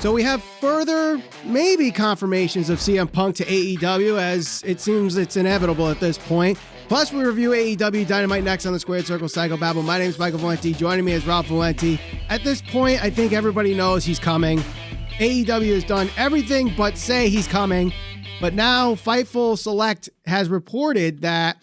So we have further, maybe confirmations of CM Punk to AEW, as it seems it's inevitable at this point. Plus, we review AEW Dynamite next on the Squared Circle Psycho Babble. My name is Michael Valenti. Joining me is Ralph Valenti. At this point, I think everybody knows he's coming. AEW has done everything but say he's coming. But now Fightful Select has reported that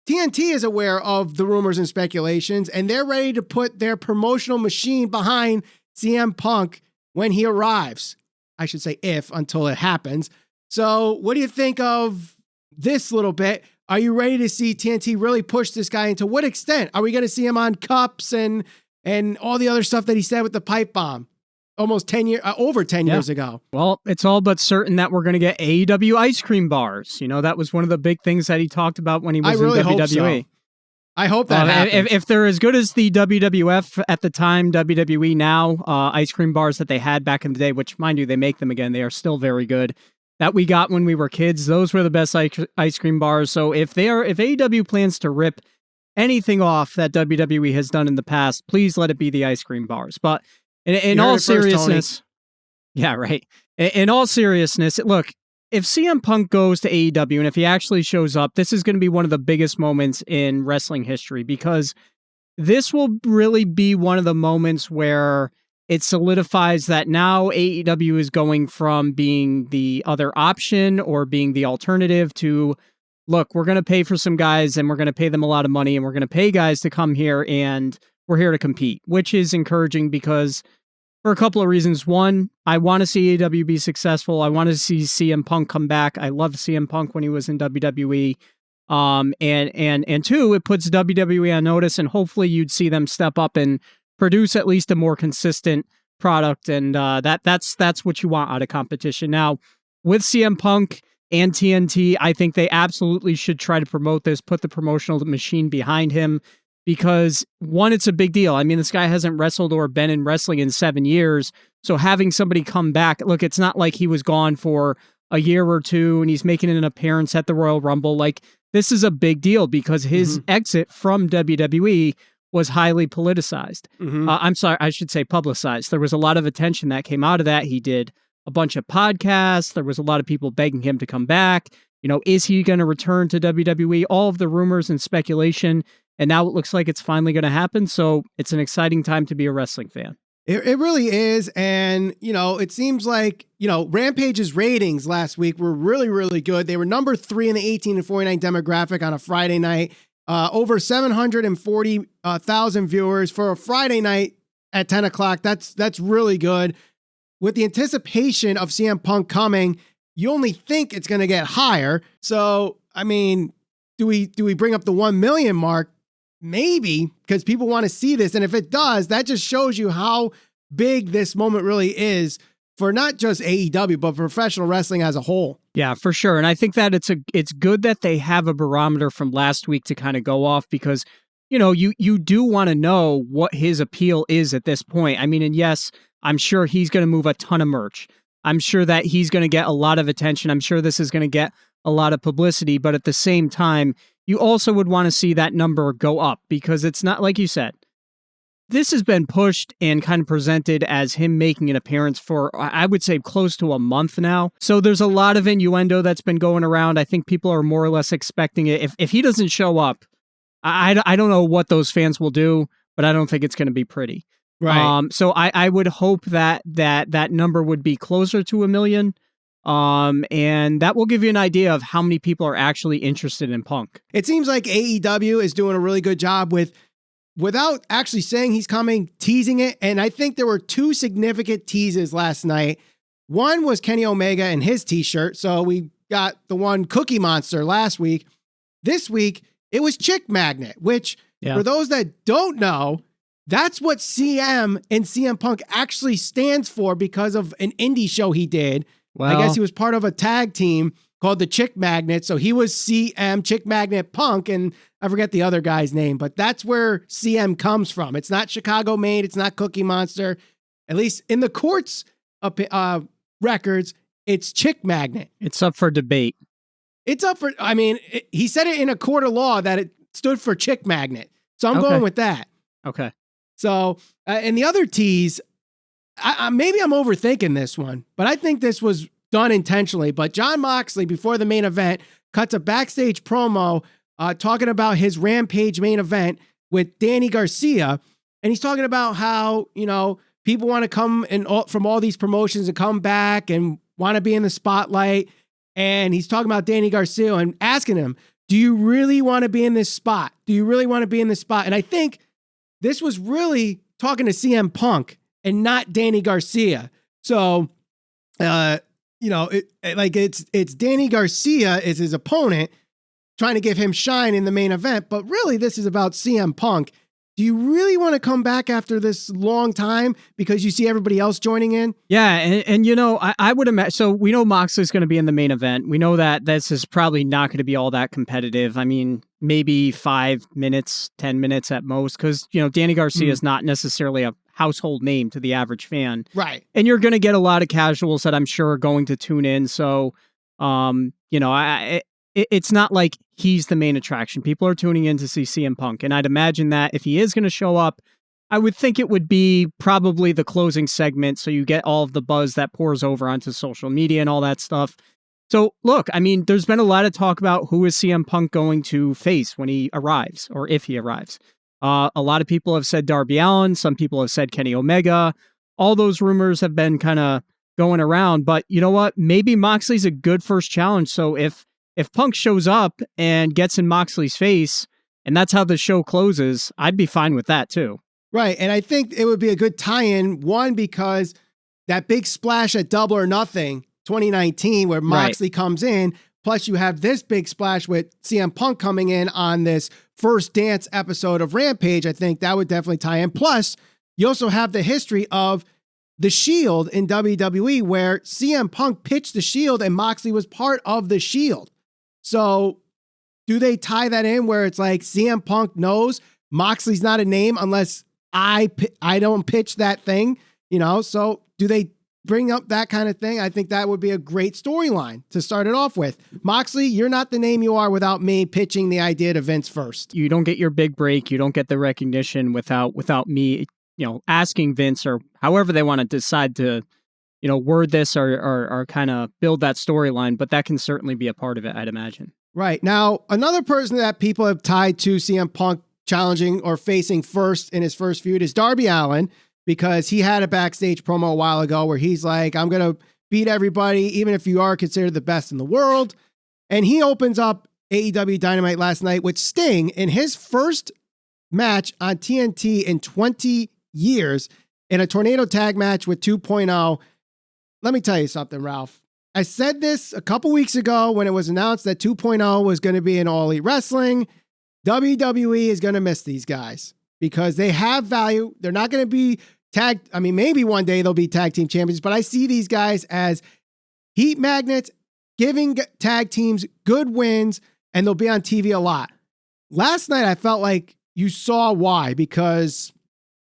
TNT is aware of the rumors and speculations, and they're ready to put their promotional machine behind CM Punk when he arrives. I should say if, until it happens. So what do you think of this little bit? Are you ready to see TNT really push this guy? And to what extent? Are we going to see him on cups and all the other stuff that he said with the pipe bomb almost 10 years, over 10 years ago? Well, it's all but certain that we're going to get AEW ice cream bars. You know, that was one of the big things that he talked about when he was in WWE. Hope so. I hope that happens. If they're as good as the WWF at the time, WWE now, ice cream bars that they had back in the day, which, mind you, they make them again. They are still very good. That we got when we were kids, those were the best ice cream bars. So if AEW plans to rip anything off that WWE has done in the past, please let it be the ice cream bars. But in all seriousness, yeah, right. In all seriousness, look, if CM Punk goes to AEW and if he actually shows up, this is going to be one of the biggest moments in wrestling history, because this will really be one of the moments where it solidifies that now AEW is going from being the other option or being the alternative to, look, we're going to pay for some guys and we're going to pay them a lot of money and we're going to pay guys to come here and we're here to compete, which is encouraging because for a couple of reasons. One, I want to see AEW be successful. I want to see CM Punk come back. I loved CM Punk when he was in WWE. And two, it puts WWE on notice, and hopefully you'd see them step up and produce at least a more consistent product. And that's what you want out of competition. Now, with CM Punk and TNT, I think they absolutely should try to promote this, put the promotional machine behind him. Because, one, it's a big deal. I mean, this guy hasn't wrestled or been in wrestling in 7 years. So having somebody come back, look, it's not like he was gone for a year or two and he's making an appearance at the Royal Rumble. Like, this is a big deal because his exit from WWE was highly politicized. I'm sorry, I should say publicized. There was a lot of attention that came out of that. He did a bunch of podcasts. There was a lot of people begging him to come back. You know, is he going to return to WWE? All of the rumors and speculation. And now it looks like it's finally going to happen. So it's an exciting time to be a wrestling fan. It really is. And, you know, it seems like, you know, Rampage's ratings last week were really, really good. They were number 3 in the 18 to 49 demographic on a Friday night. Over 740,000 viewers for a Friday night at 10 o'clock. That's really good. With the anticipation of CM Punk coming, you only think it's going to get higher. So, I mean, do we bring up the 1 million mark? Maybe, because people want to see this. And if it does, that just shows you how big this moment really is for not just AEW, but professional wrestling as a whole. Yeah, for sure. And I think that it's good that they have a barometer from last week to kind of go off because, you know, you do want to know what his appeal is at this point. I mean, and yes, I'm sure he's going to move a ton of merch. I'm sure that he's going to get a lot of attention. I'm sure this is going to get a lot of publicity, but at the same time, you also would want to see that number go up because it's not, like you said, this has been pushed and kind of presented as him making an appearance for, I would say, close to a month now. So there's a lot of innuendo that's been going around. I think people are more or less expecting it. If he doesn't show up, I don't know what those fans will do, but I don't think it's going to be pretty. Right. So I would hope that number would be closer to 1 million. And that will give you an idea of how many people are actually interested in Punk. It seems like AEW is doing a really good job without actually saying he's coming, teasing it. And I think there were 2 significant teases last night. One was Kenny Omega and his t-shirt. So we got the one Cookie Monster last week. This week, it was Chick Magnet, which for those that don't know, that's what CM and CM Punk actually stands for because of an indie show he did. Well, I guess he was part of a tag team called the Chick Magnet. So he was CM, Chick Magnet Punk, and I forget the other guy's name, but that's where CM comes from. It's not Chicago made. It's not Cookie Monster. At least in the court's records, it's Chick Magnet. It's up for debate. It's up for, I mean, he said it in a court of law that it stood for Chick Magnet. So I'm going with that. Okay. So, and the other tease, maybe I'm overthinking this one, but I think this was done intentionally. But Jon Moxley, before the main event, cuts a backstage promo talking about his Rampage main event with Danny Garcia. And he's talking about how, people want to come from all these promotions and come back and want to be in the spotlight. And he's talking about Danny Garcia and asking him, do you really want to be in this spot? Do you really want to be in this spot? And I think this was really talking to CM Punk and not Danny Garcia. So, it's Danny Garcia is his opponent trying to give him shine in the main event. But really, this is about CM Punk. Do you really want to come back after this long time because you see everybody else joining in? Yeah, and I would imagine. So we know Moxley's going to be in the main event. We know that this is probably not going to be all that competitive. I mean, maybe 5 minutes, 10 minutes at most, because Danny Garcia is not necessarily a household name to the average fan, right? And you're going to get a lot of casuals that I'm sure are going to tune in. So, it's not like he's the main attraction. People are tuning in to see CM Punk. And I'd imagine that if he is going to show up, I would think it would be probably the closing segment. So you get all of the buzz that pours over onto social media and all that stuff. So look, I mean, there's been a lot of talk about who is CM Punk going to face when he arrives or if he arrives. A lot of people have said Darby Allin. Some people have said Kenny Omega. All those rumors have been kind of going around. But you know what? Maybe Moxley's a good first challenge. So if Punk shows up and gets in Moxley's face, and that's how the show closes, I'd be fine with that too. Right. And I think it would be a good tie-in, one, because that big splash at Double or Nothing 2019 where Moxley comes in, plus you have this big splash with CM Punk coming in on this first dance episode of Rampage. I think that would definitely tie in. Plus, you also have the history of the Shield in WWE where CM Punk pitched the Shield and Moxley was part of the Shield. So do they tie that in where it's like CM Punk knows Moxley's not a name unless I don't pitch that thing, So do they bring up that kind of thing? I think that would be a great storyline to start it off with. Moxley, you're not the name you are without me pitching the idea to Vince first. You don't get your big break. You don't get the recognition without me, asking Vince or however they want to decide to word this or kind of build that storyline, but that can certainly be a part of it, I'd imagine. Right. Now, another person that people have tied to CM Punk challenging or facing first in his first feud is Darby Allin, because he had a backstage promo a while ago where he's like, I'm going to beat everybody, even if you are considered the best in the world. And he opens up AEW Dynamite last night with Sting in his first match on TNT in 20 years in a tornado tag match with 2.0. Let me tell you something, Ralph. I said this a couple weeks ago when it was announced that 2.0 was going to be in All Elite Wrestling. WWE is going to miss these guys because they have value. They're not going to be tagged. I mean, maybe one day they'll be tag team champions, but I see these guys as heat magnets, giving tag teams good wins, and they'll be on TV a lot. Last night, I felt like you saw why, because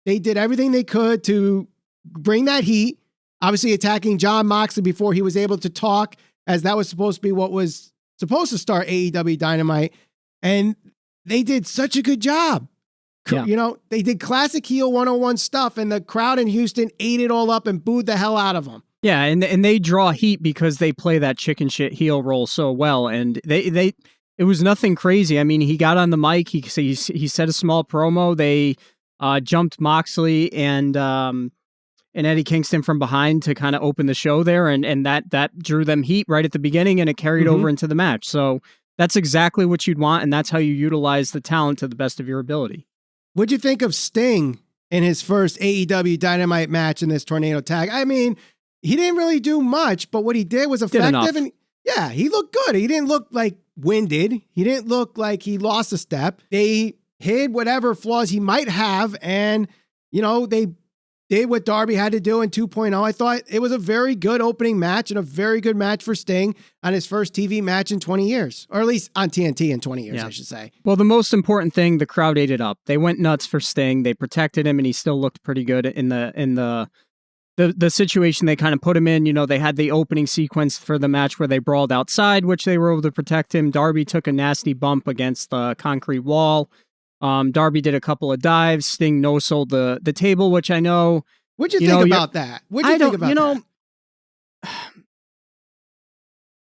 they did everything they could to bring that heat. Obviously attacking Jon Moxley before he was able to talk, as that was supposed to be what was supposed to start AEW Dynamite. And they did such a good job. Yeah. They did classic heel 101 stuff, and the crowd in Houston ate it all up and booed the hell out of them. Yeah, and they draw heat because they play that chicken shit heel role so well. And it was nothing crazy. I mean, he got on the mic, he said a small promo. They jumped Moxley and Eddie Kingston from behind to kind of open the show there. And that drew them heat right at the beginning, and it carried over into the match. So that's exactly what you'd want, and that's how you utilize the talent to the best of your ability. What'd you think of Sting in his first AEW Dynamite match in this tornado tag? I mean, he didn't really do much, but what he did was effective. And yeah, he looked good. He didn't look like winded. He didn't look like he lost a step. They hid whatever flaws he might have, and, they did what Darby had to do in 2.0. I thought it was a very good opening match and a very good match for Sting on his first TV match in 20 years, or at least on TNT in 20 years, I should say. Well, the most important thing, the crowd ate it up. They went nuts for Sting. They protected him, and he still looked pretty good in the situation they kind of put him in. They had the opening sequence for the match where they brawled outside, which they were able to protect him. Darby took a nasty bump against the concrete wall. Darby did a couple of dives. Sting no-sold the table, which I know What'd you think about that? What'd you think about that?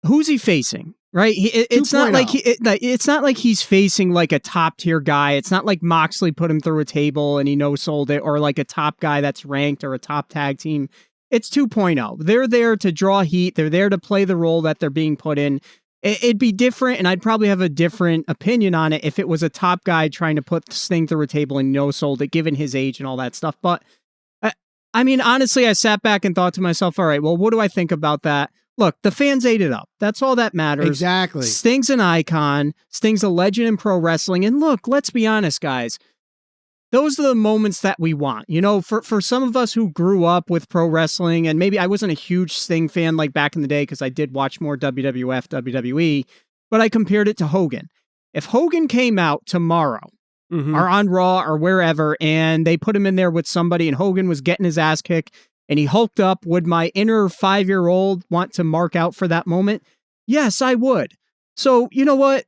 Who's he facing? Right? It's not like it's not like he's facing like a top tier guy. It's not like Moxley put him through a table and he no-sold it, or like a top guy that's ranked or a top tag team. It's 2.0. They're there to draw heat. They're there to play the role that they're being put in. It'd be different, and I'd probably have a different opinion on it if it was a top guy trying to put Sting through a table and no-sold it, given his age and all that stuff. But I mean, honestly, I sat back and thought to myself, all right, well, what do I think about that? Look, the fans ate it up. That's all that matters. Exactly. Sting's an icon. Sting's a legend in pro wrestling. And look, let's be honest, guys. Those are the moments that we want. You know, for some of us who grew up with pro wrestling, and maybe I wasn't a huge Sting fan like back in the day because I did watch more WWF, WWE, but I compared it to Hogan. If Hogan came out tomorrow or on Raw or wherever, and they put him in there with somebody and Hogan was getting his ass kicked, and he hulked up, would my inner 5-year-old want to mark out for that moment? Yes, I would. So, you know what?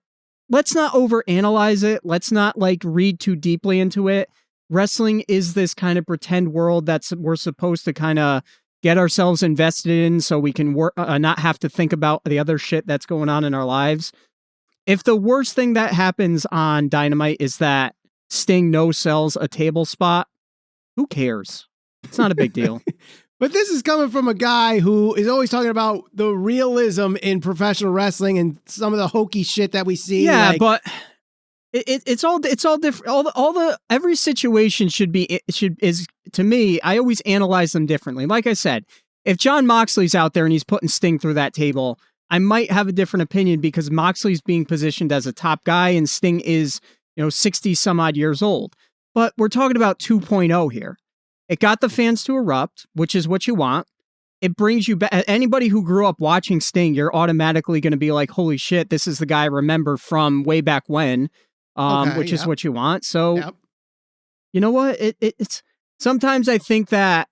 Let's not overanalyze it. Let's not like read too deeply into it. Wrestling is this kind of pretend world that's we're supposed to kind of get ourselves invested in so we can not have to think about the other shit that's going on in our lives. If the worst thing that happens on Dynamite is that Sting no-sells a table spot, who cares? It's not a big deal. But this is coming from a guy who is always talking about the realism in professional wrestling and some of the hokey shit that we see. Yeah, but it's all different. Every situation is to me. I always analyze them differently. Like I said, if John Moxley's out there and he's putting Sting through that table, I might have a different opinion because Moxley's being positioned as a top guy and Sting is 60 some odd years old. But we're talking about 2.0 here. It got the fans to erupt, which is what you want. It brings you back. Anybody who grew up watching Sting, you're automatically going to be like, holy shit, this is the guy I remember from way back when, which is what you want. So, you know what? It's sometimes I think that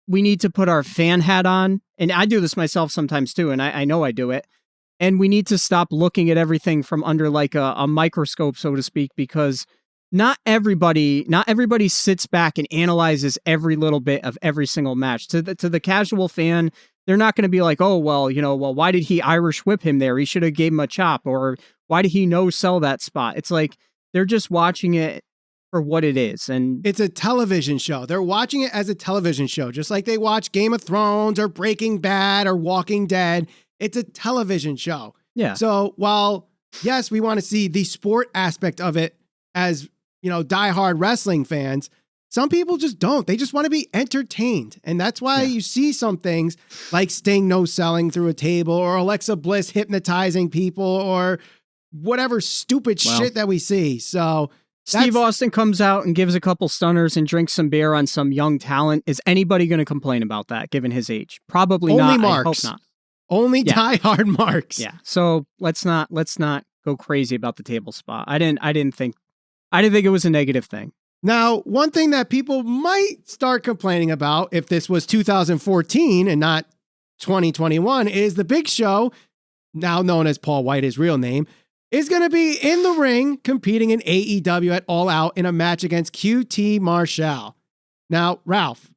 we need to put our fan hat on, and I do this myself sometimes too, and I know I do it. And we need to stop looking at everything from under like a microscope, so to speak, because not everybody sits back and analyzes every little bit of every single match. To the casual fan, they're not going to be like, oh, well, why did he Irish whip him there? He should have gave him a chop. Or why did he no-sell that spot? It's like they're just watching it for what it is. And it's a television show. They're watching it as a television show, just like they watch Game of Thrones or Breaking Bad or Walking Dead. It's a television show. Yeah. So while, yes, we want to see the sport aspect of it as diehard wrestling fans, some people just don't. They just want to be entertained. And that's why you see some things like Sting no-selling through a table or Alexa Bliss hypnotizing people or whatever stupid shit that we see. So Steve Austin comes out and gives a couple stunners and drinks some beer on some young talent. Is anybody going to complain about that given his age? Probably only not. Marks. I hope not. Only diehard marks. Yeah. So let's not go crazy about the table spot. I didn't think it was a negative thing. Now, one thing that people might start complaining about if this was 2014 and not 2021 is the Big Show, now known as Paul Wight, his real name, is going to be in the ring competing in AEW at All Out in a match against QT Marshall. Now, Ralph,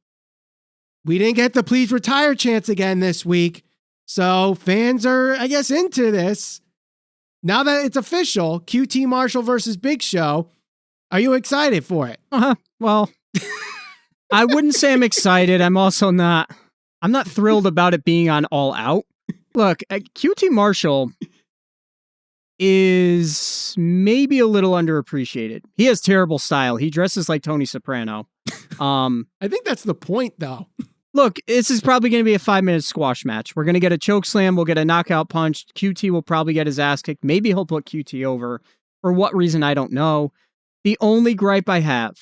we didn't get the please retire chance again this week, so fans are, I guess, into this. Now that it's official, QT Marshall versus Big Show, are you excited for it? Well, I wouldn't say I'm excited. I'm not thrilled about it being on All Out. Look, QT Marshall is maybe a little underappreciated. He has terrible style. He dresses like Tony Soprano. I think that's the point, though. Look, this is probably going to be a 5-minute squash match. We're going to get a choke slam. We'll get a knockout punch. QT will probably get his ass kicked. Maybe he'll put QT over. For what reason, I don't know. The only gripe I have,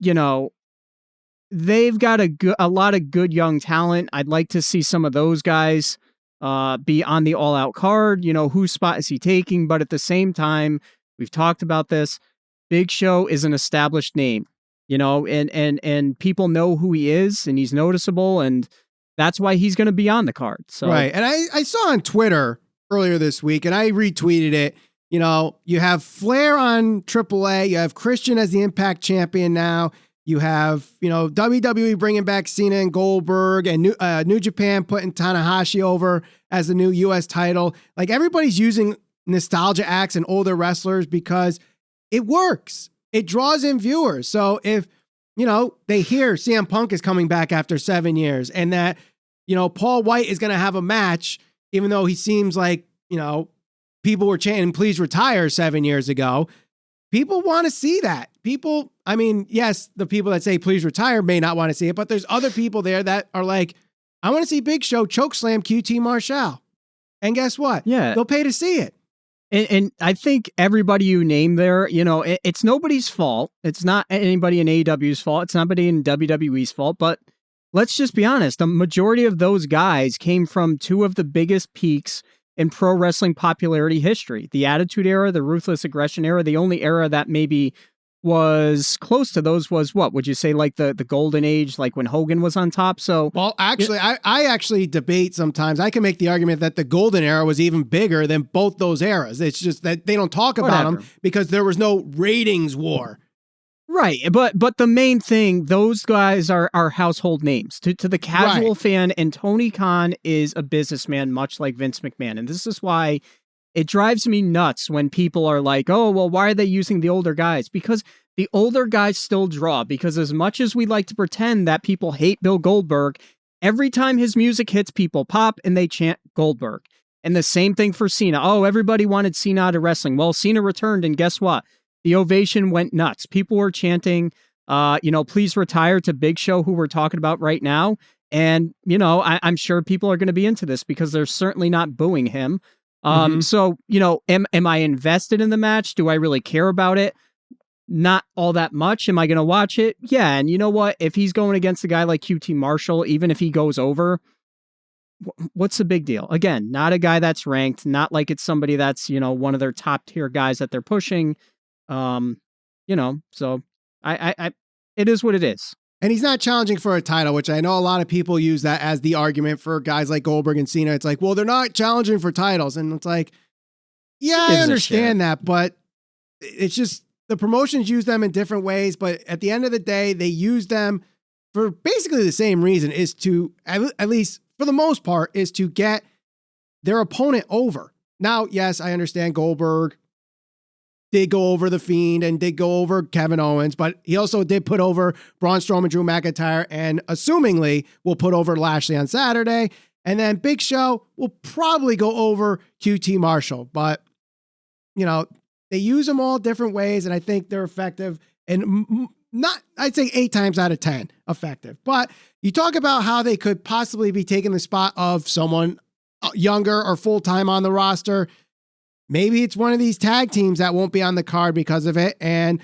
they've got a lot of good young talent. I'd like to see some of those guys be on the All Out card. Whose spot is he taking? But at the same time, we've talked about this. Big Show is an established name, and people know who he is, and he's noticeable, and that's why he's going to be on the card. So right, and I saw on Twitter earlier this week, and I retweeted it. You have Flair on AAA. You have Christian as the Impact champion now. You have, WWE bringing back Cena and Goldberg, and New Japan putting Tanahashi over as the new U.S. title. Like, everybody's using nostalgia acts and older wrestlers because it works. It draws in viewers. So if, they hear CM Punk is coming back after 7 years and that, Paul Wight is going to have a match, even though he seems like, people were chanting, please retire 7 years ago. People want to see that. People, yes, the people that say please retire may not want to see it, but there's other people there that are like, I want to see Big Show chokeslam QT Marshall. And guess what? Yeah. They'll pay to see it. And I think everybody you name there, it's nobody's fault. It's not anybody in AEW's fault. It's not anybody in WWE's fault. But let's just be honest. The majority of those guys came from two of the biggest peaks in pro wrestling popularity history. The Attitude Era, the Ruthless Aggression Era. The only era that maybe was close to those was what? Would you say like the Golden Age, like when Hogan was on top? So, well, actually, I actually debate sometimes. I can make the argument that the Golden Era was even bigger than both those eras. It's just that they don't talk about them because there was no ratings war. Right. But the main thing, those guys are household names to the casual fan. And Tony Khan is a businessman, much like Vince McMahon. And this is why it drives me nuts when people are like, oh, well, why are they using the older guys? Because the older guys still draw. Because as much as we like to pretend that people hate Bill Goldberg, every time his music hits, people pop and they chant Goldberg. And the same thing for Cena. Oh, everybody wanted Cena out of wrestling. Well, Cena returned, and guess what? The ovation went nuts. People were chanting, please retire to Big Show, who we're talking about right now. And, I'm sure people are going to be into this because they're certainly not booing him. So, am I invested in the match? Do I really care about it? Not all that much. Am I going to watch it? Yeah. And you know what? If he's going against a guy like QT Marshall, even if he goes over, what's the big deal? Again, not a guy that's ranked, not like it's somebody that's, one of their top tier guys that they're pushing. So it is what it is. And he's not challenging for a title, which I know a lot of people use that as the argument for guys like Goldberg and Cena. It's like, well, they're not challenging for titles. And it's like, yeah, I understand that, but it's just the promotions use them in different ways. But at the end of the day, they use them for basically the same reason, is to, at least for the most part, is to get their opponent over. Now, yes, I understand Goldberg did go over The Fiend and did go over Kevin Owens, but he also did put over Braun Strowman, Drew McIntyre, and assumingly will put over Lashley on Saturday. And then Big Show will probably go over QT Marshall. But, they use them all different ways, and I think they're effective. And not, I'd say 8 times out of 10 effective. But you talk about how they could possibly be taking the spot of someone younger or full-time on the roster. Maybe it's one of these tag teams that won't be on the card because of it. And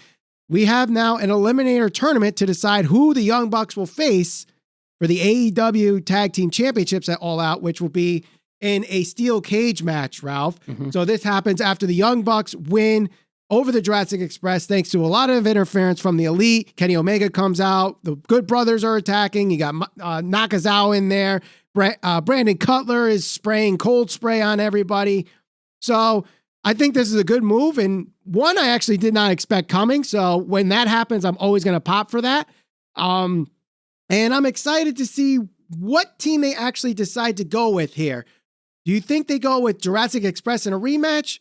we have now an eliminator tournament to decide who the Young Bucks will face for the AEW Tag Team Championships at All Out, which will be in a steel cage match, Ralph. So this happens after the Young Bucks win over the Jurassic Express, thanks to a lot of interference from the Elite. Kenny Omega comes out. The Good Brothers are attacking. You got Nakazawa in there. Brandon Cutler is spraying cold spray on everybody. So I think this is a good move, and one I actually did not expect coming. So when that happens, I'm always going to pop for that. And I'm excited to see what team they actually decide to go with here. Do you think they go with Jurassic Express in a rematch,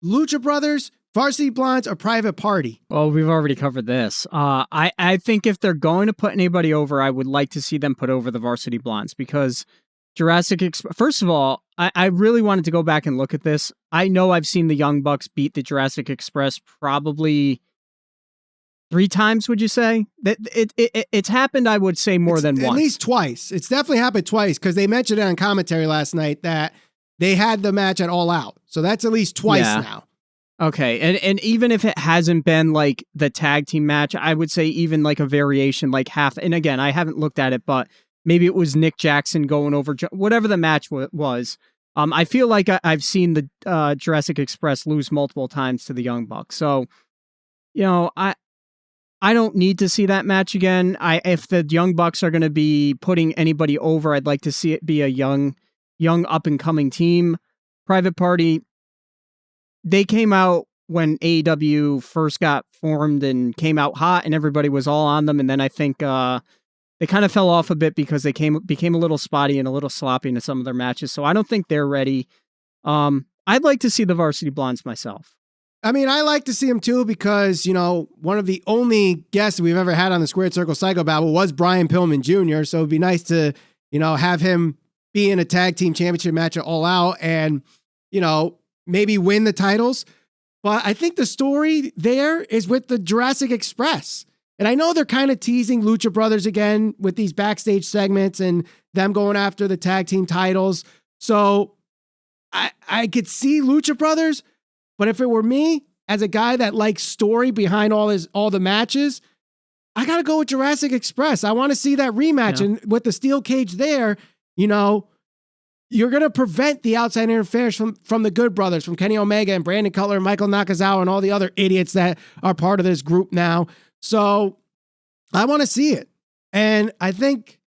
Lucha Brothers, Varsity Blondes, or Private Party? Well, we've already covered this. I think if they're going to put anybody over, I would like to see them put over the Varsity Blondes, because Jurassic Express, first of all, I really wanted to go back and look at this. I know I've seen the Young Bucks beat the Jurassic Express probably 3 times, would you say? It's happened, I would say, more than once. At least twice. It's definitely happened twice, because they mentioned it on commentary last night that they had the match at All Out. So that's at least twice now. Okay, and even if it hasn't been like the tag team match, I would say even like a variation, like half. And again, I haven't looked at it, but maybe it was Nick Jackson going over, whatever the match was. I feel like I've seen the Jurassic Express lose multiple times to the Young Bucks. So, I don't need to see that match again. If the Young Bucks are going to be putting anybody over, I'd like to see it be a young up and coming team. Private Party, they came out when AEW first got formed and came out hot and everybody was all on them. And then I think they kind of fell off a bit because they became a little spotty and a little sloppy in some of their matches. So I don't think they're ready. I'd like to see the Varsity Blondes myself. I mean, I like to see him too because, one of the only guests we've ever had on the Squared Circle Psycho Babble was Brian Pillman Jr. So it'd be nice to, have him be in a tag team championship match at All Out and, maybe win the titles. But I think the story there is with the Jurassic Express. And I know they're kind of teasing Lucha Brothers again with these backstage segments and them going after the tag team titles. So I could see Lucha Brothers. But if it were me, as a guy that likes story behind all the matches, I got to go with Jurassic Express. I want to see that rematch. Yeah. And with the steel cage there, you're going to prevent the outside interference from the Good Brothers, from Kenny Omega and Brandon Cutler and Michael Nakazawa and all the other idiots that are part of this group now. So I want to see it. And I think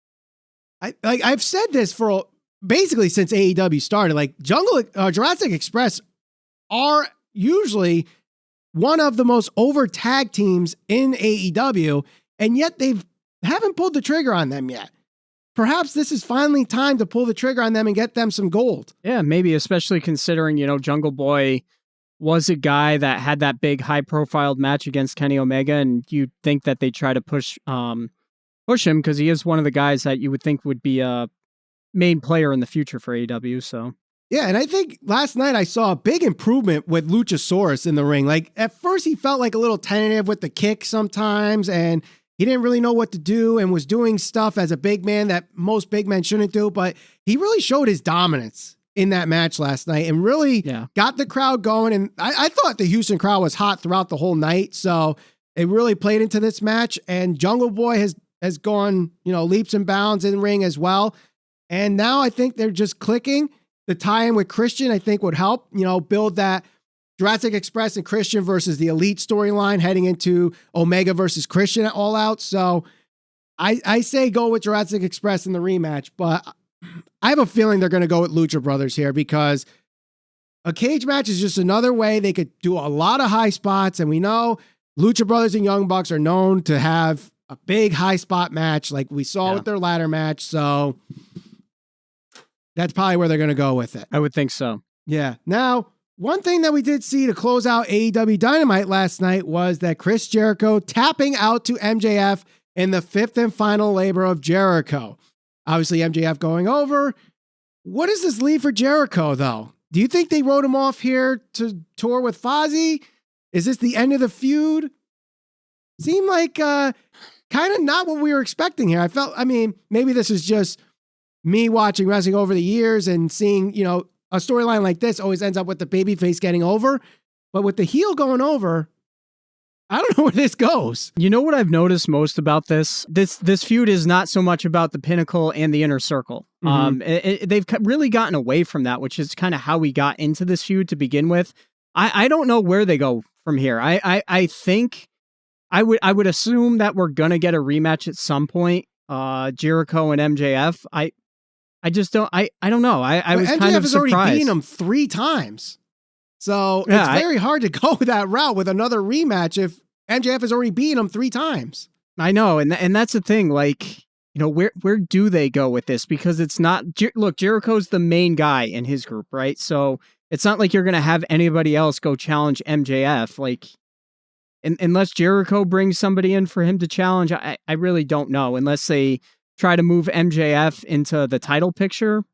I've said this for basically since AEW started, like Jurassic Express are usually one of the most over tag teams in AEW, and yet haven't pulled the trigger on them yet. Perhaps this is finally time to pull the trigger on them and get them some gold. Yeah, maybe, especially considering, Jungle Boy was a guy that had that big high-profile match against Kenny Omega, and you'd think that they try to push him because he is one of the guys that you would think would be a main player in the future for AEW, so... Yeah, and I think last night I saw a big improvement with Luchasaurus in the ring. Like, at first he felt like a little tentative with the kick sometimes, and he didn't really know what to do and was doing stuff as a big man that most big men shouldn't do, but he really showed his dominance in that match last night and really got the crowd going. And I thought the Houston crowd was hot throughout the whole night, so it really played into this match, and Jungle Boy has gone, leaps and bounds in the ring as well. And now I think they're just clicking. The tie-in with Christian, I think, would help, build that Jurassic Express and Christian versus the Elite storyline heading into Omega versus Christian at All Out. So I say go with Jurassic Express in the rematch, but I have a feeling they're going to go with Lucha Brothers here because a cage match is just another way they could do a lot of high spots. And we know Lucha Brothers and Young Bucks are known to have a big high spot match like we saw with their ladder match. So... that's probably where they're going to go with it. I would think so. Yeah. Now, one thing that we did see to close out AEW Dynamite last night was that Chris Jericho tapping out to MJF in the fifth and final labor of Jericho. Obviously, MJF going over. What does this leave for Jericho, though? Do you think they wrote him off here to tour with Fozzy? Is this the end of the feud? Seemed like kind of not what we were expecting here. Maybe this is just me watching wrestling over the years and seeing, a storyline like this always ends up with the babyface getting over. But with the heel going over, I don't know where this goes. You know what I've noticed most about this? This feud is not so much about the Pinnacle and the Inner Circle. Mm-hmm. They've really gotten away from that, which is kind of how we got into this feud to begin with. I don't know where they go from here. I think I would assume that we're gonna get a rematch at some point. Jericho and MJF. I just don't. I don't know. I was MJF kind of has surprised. Already beaten him 3 times, so it's very hard to go that route with another rematch if MJF has already beaten him 3 times. I know, and that's the thing. Like, where do they go with this? Because it's not. Look, Jericho's the main guy in his group, right? So it's not like you're going to have anybody else go challenge MJF. Like, unless Jericho brings somebody in for him to challenge, I really don't know. Unless they try to move MJF into the title picture.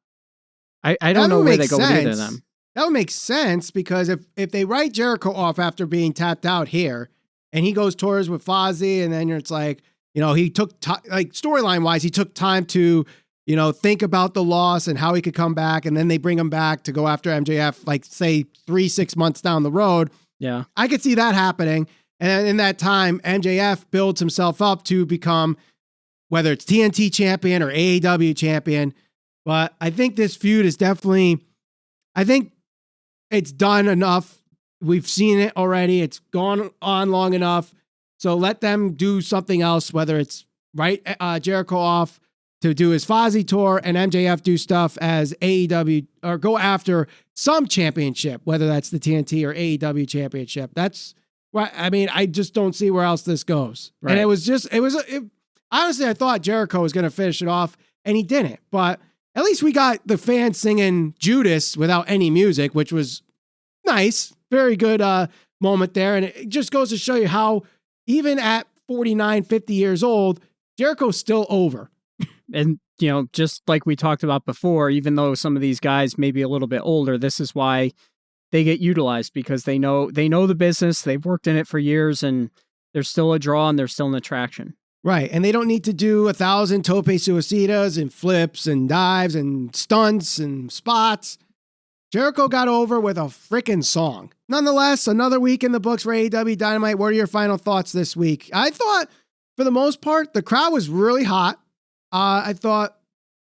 I don't know where they go with either of them. That would make sense because if they write Jericho off after being tapped out here and he goes tours with Fozzy and then it's like, he took storyline wise, he took time to, think about the loss and how he could come back. And then they bring him back to go after MJF, like say 3-6 months down the road. Yeah. I could see that happening. And in that time, MJF builds himself up to become, whether it's TNT champion or AEW champion. But I think this feud is definitely, I think it's done enough. We've seen it already. It's gone on long enough. So let them do something else, whether it's Jericho off to do his Fozzy tour and MJF do stuff as AEW or go after some championship, whether that's the TNT or AEW championship. That's what I mean. I just don't see where else this goes. Right. And honestly, I thought Jericho was going to finish it off and he didn't, but at least we got the fans singing Judas without any music, which was nice. Very good moment there. And it just goes to show you how even at 49, 50 years old, Jericho's still over. And, just like we talked about before, even though some of these guys may be a little bit older, this is why they get utilized, because they know the business, they've worked in it for years, and they're still a draw and they're still an attraction. Right. And they don't need to do 1,000 tope suicidas and flips and dives and stunts and spots. Jericho got over with a freaking song. Nonetheless, another week in the books for AEW Dynamite. What are your final thoughts this week? I thought, for the most part, the crowd was really hot. I thought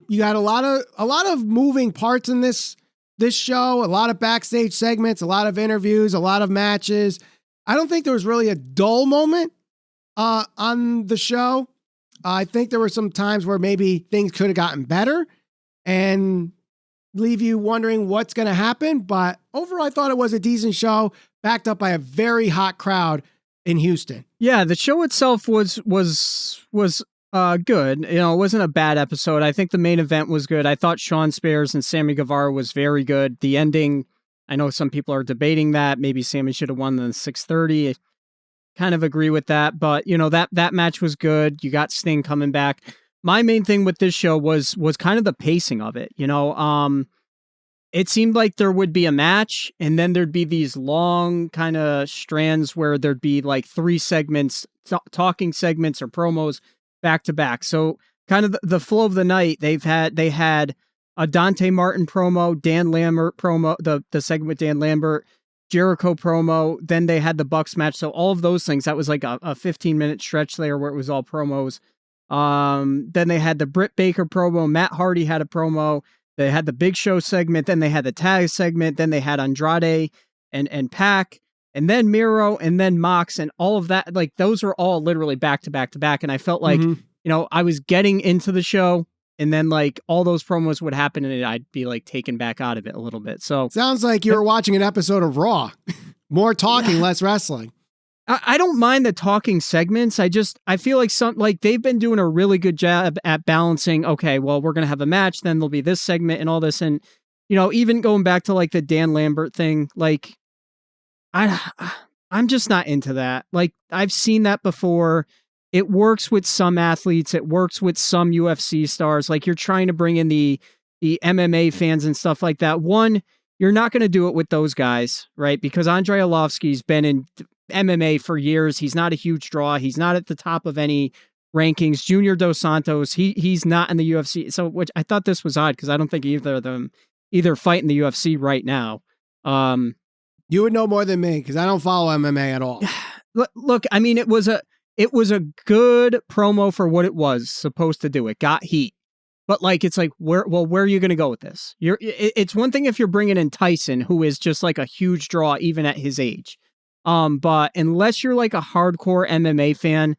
you got a lot of moving parts in this show, a lot of backstage segments, a lot of interviews, a lot of matches. I don't think there was really a dull moment on the show. I think there were some times where maybe things could have gotten better and leave you wondering what's going to happen. But overall, I thought it was a decent show, backed up by a very hot crowd in Houston. Yeah, the show itself was good. It wasn't a bad episode. I think the main event was good. I thought Sean Spears and Sammy Guevara was very good. The ending, I know some people are debating that. Maybe Sammy should have won the 6:30. I kind of agree with that. But, that match was good. You got Sting coming back. My main thing with this show was kind of the pacing of it. It seemed like there would be a match and then there'd be these long kind of strands where there'd be like 3 segments, talking segments or promos back to back. So kind of the flow of the night, they had a Dante Martin promo, Dan Lambert promo, the segment with Dan Lambert, Jericho promo, then they had the Bucks match. So all of those things, that was like a 15-minute stretch there where it was all promos. Then they had the Britt Baker promo, Matt Hardy had a promo, they had the Big Show segment, then they had the tag segment, then they had Andrade and Pac, and then Miro, and then Mox, and all of that. Like, those were all literally back to back to back. And I felt like, I was getting into the show, and then like all those promos would happen and I'd be like taken back out of it a little bit. So sounds like you were watching an episode of Raw. More talking, less wrestling. I don't mind the talking segments. I feel like they've been doing a really good job at balancing, okay, well, we're going to have a match, then there'll be this segment and all this. And, even going back to like the Dan Lambert thing, like I'm just not into that. Like, I've seen that before. It works with some athletes. It works with some UFC stars. Like, you're trying to bring in the MMA fans and stuff like that. One, you're not going to do it with those guys, right? Because Andrei Arlovsky's been in MMA for years. He's not a huge draw. He's not at the top of any rankings. Junior Dos Santos, he's not in the UFC. So, which I thought this was odd because I don't think either of them fight in the UFC right now. You would know more than me because I don't follow MMA at all. Look, I mean, it was a good promo for what it was supposed to do. It got heat. But like, it's like, where are you going to go with this? It's one thing if you're bringing in Tyson, who is just like a huge draw even at his age. But unless you're like a hardcore MMA fan,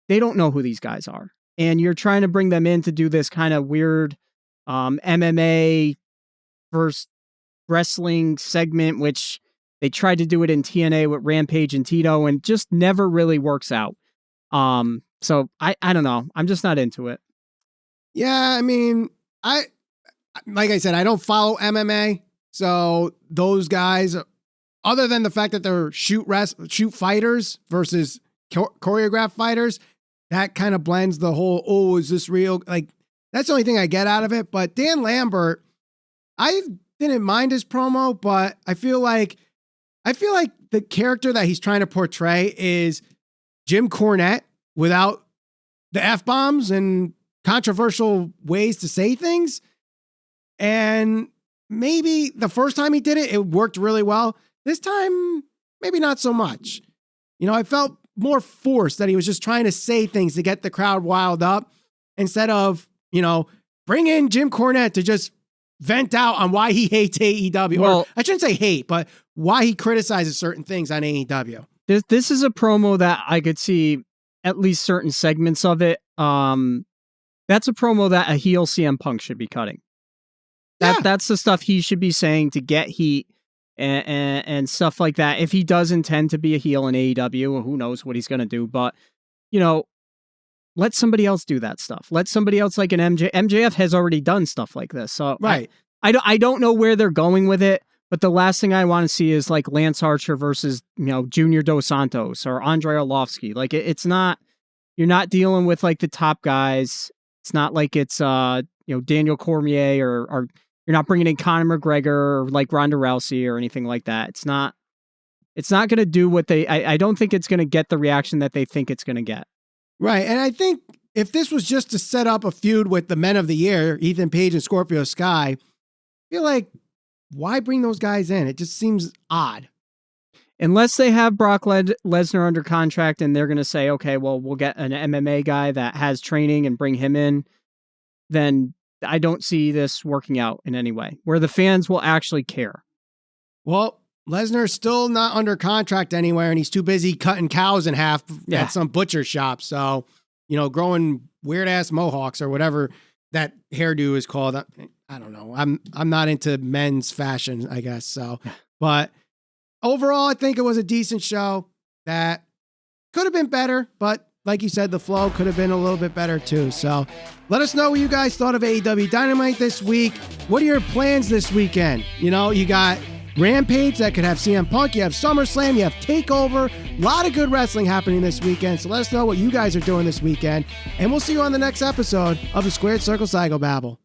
they don't know who these guys are. And you're trying to bring them in to do this kind of weird MMA versus wrestling segment, which they tried to do it in TNA with Rampage and Tito and just never really works out. So I don't know. I'm just not into it. Yeah, I mean, like I said, I don't follow MMA. So those guys, other than the fact that they're shoot fighters versus choreographed fighters, that kind of blends the whole, is this real? Like, that's the only thing I get out of it. But Dan Lambert, I didn't mind his promo, but I feel like the character that he's trying to portray is Jim Cornette without the F-bombs and controversial ways to say things. And maybe the first time he did it, it worked really well. This time, maybe not so much. I felt more forced that he was just trying to say things to get the crowd wild up instead of, bring in Jim Cornette to just vent out on why he hates AEW. Well, or I shouldn't say hate, but why he criticizes certain things on AEW. This is a promo that I could see at least certain segments of it. That's a promo that a heel CM Punk should be cutting. That's the stuff he should be saying to get heat and stuff like that. If he does intend to be a heel in AEW, who knows what he's going to do, but let somebody else do that stuff. Let somebody else like an MJF has already done stuff like this. So right. I don't know where they're going with it, but the last thing I want to see is like Lance Archer versus, Junior Dos Santos or Andrei Arlovsky. Like it's not, you're not dealing with like the top guys. It's not like it's, Daniel Cormier or you're not bringing in Conor McGregor or like Ronda Rousey or anything like that. It's not going to do what I don't think it's going to get the reaction that they think it's going to get. Right. And I think if this was just to set up a feud with the Men of the Year, Ethan Page and Scorpio Sky, I feel like, why bring those guys in? It just seems odd. Unless they have Brock Lesnar under contract and they're going to say, okay, well, we'll get an MMA guy that has training and bring him in, then I don't see this working out in any way where the fans will actually care. Well, Lesnar's still not under contract anywhere, and he's too busy cutting cows in half at some butcher shop. So, growing weird-ass mohawks or whatever that hairdo is called. I don't know. I'm not into men's fashion, I guess. So, but overall, I think it was a decent show that could have been better, but like you said, the flow could have been a little bit better too. So let us know what you guys thought of AEW Dynamite this week. What are your plans this weekend? You got Rampage that could have CM Punk. You have SummerSlam. You have TakeOver. A lot of good wrestling happening this weekend. So let us know what you guys are doing this weekend. And we'll see you on the next episode of the Squared Circle Psychobabble.